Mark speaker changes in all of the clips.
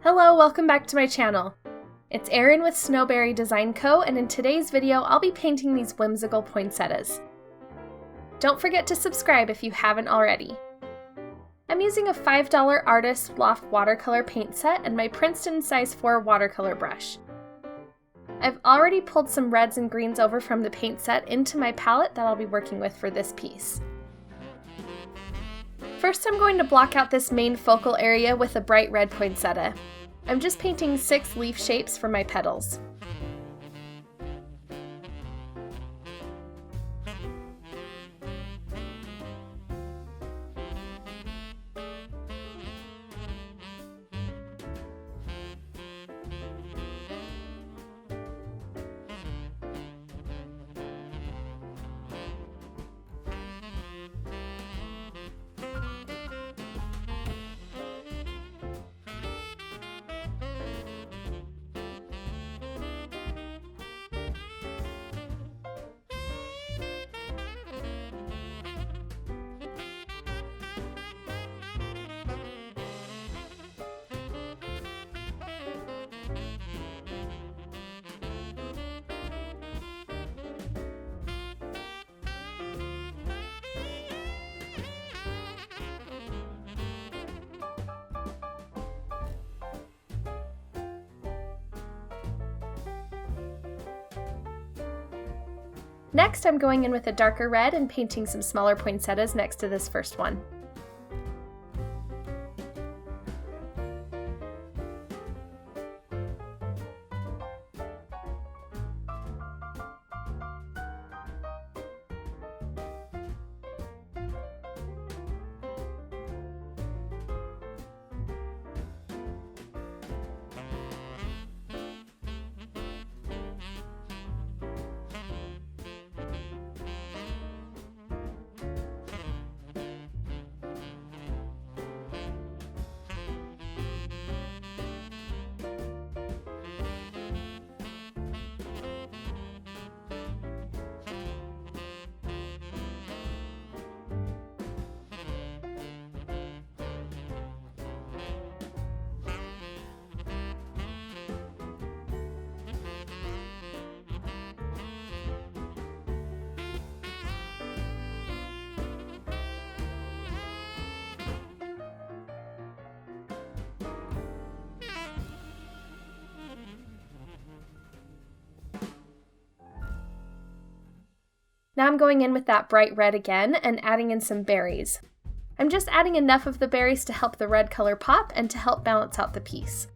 Speaker 1: Hello, welcome back to my channel. It's Erin with Snowberry Design Co, and in today's video I'll be painting these whimsical poinsettias. Don't forget to subscribe if you haven't already. I'm using a $5 Artist Loft watercolor paint set and my Princeton size 4 watercolor brush. I've already pulled some reds and greens over from the paint set into my palette that I'll be working with for this piece. First, I'm going to block out this main focal area with a bright red poinsettia. I'm just painting 6 leaf shapes for my petals. Next, I'm going in with a darker red and painting some smaller poinsettias next to this first one. Now I'm going in with that bright red again and adding in some berries. I'm just adding enough of the berries to help the red color pop and to help balance out the piece.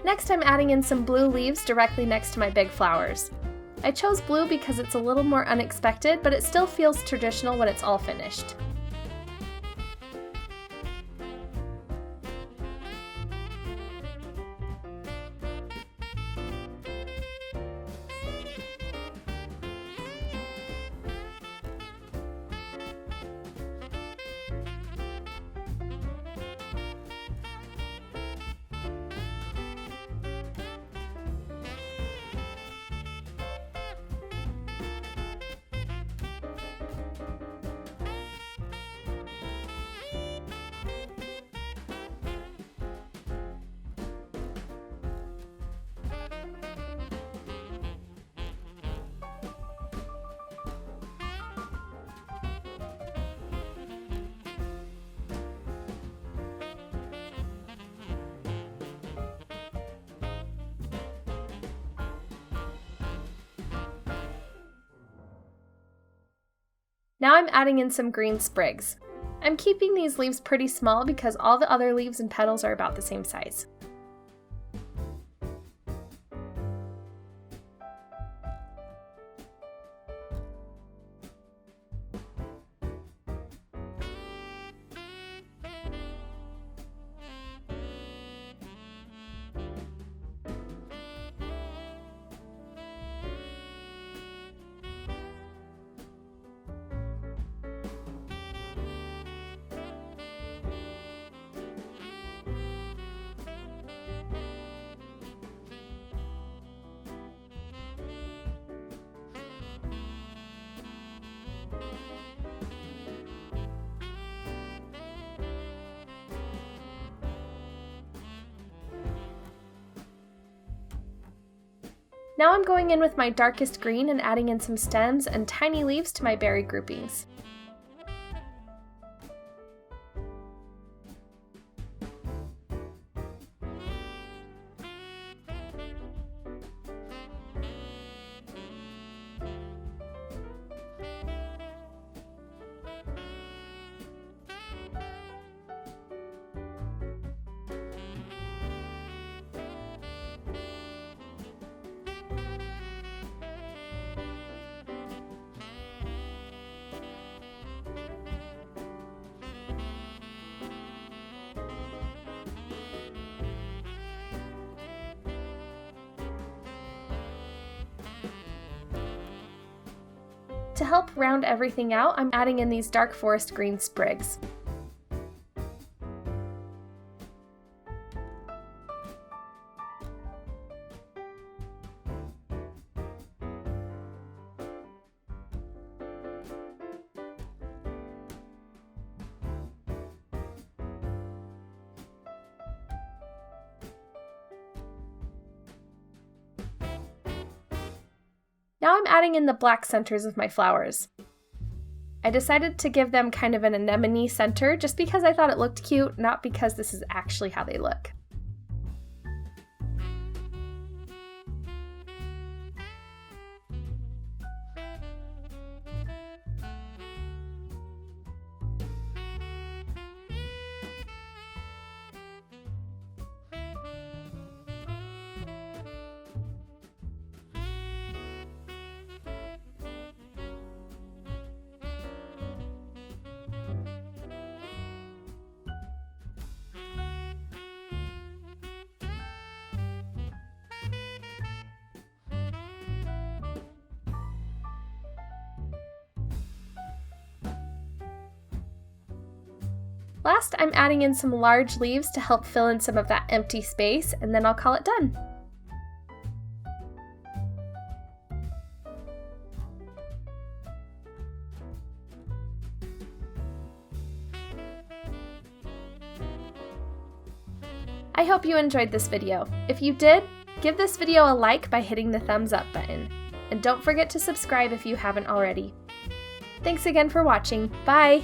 Speaker 1: Next, I'm adding in some blue leaves directly next to my big flowers. I chose blue because it's a little more unexpected, but it still feels traditional when it's all finished. Now I'm adding in some green sprigs. I'm keeping these leaves pretty small because all the other leaves and petals are about the same size. Now I'm going in with my darkest green and adding in some stems and tiny leaves to my berry groupings. To help round everything out, I'm adding in these dark forest green sprigs. Now I'm adding in the black centers of my flowers. I decided to give them kind of an anemone center just because I thought it looked cute, not because this is actually how they look. Last, I'm adding in some large leaves to help fill in some of that empty space, and then I'll call it done. I hope you enjoyed this video. If you did, give this video a like by hitting the thumbs up button. And don't forget to subscribe if you haven't already. Thanks again for watching. Bye!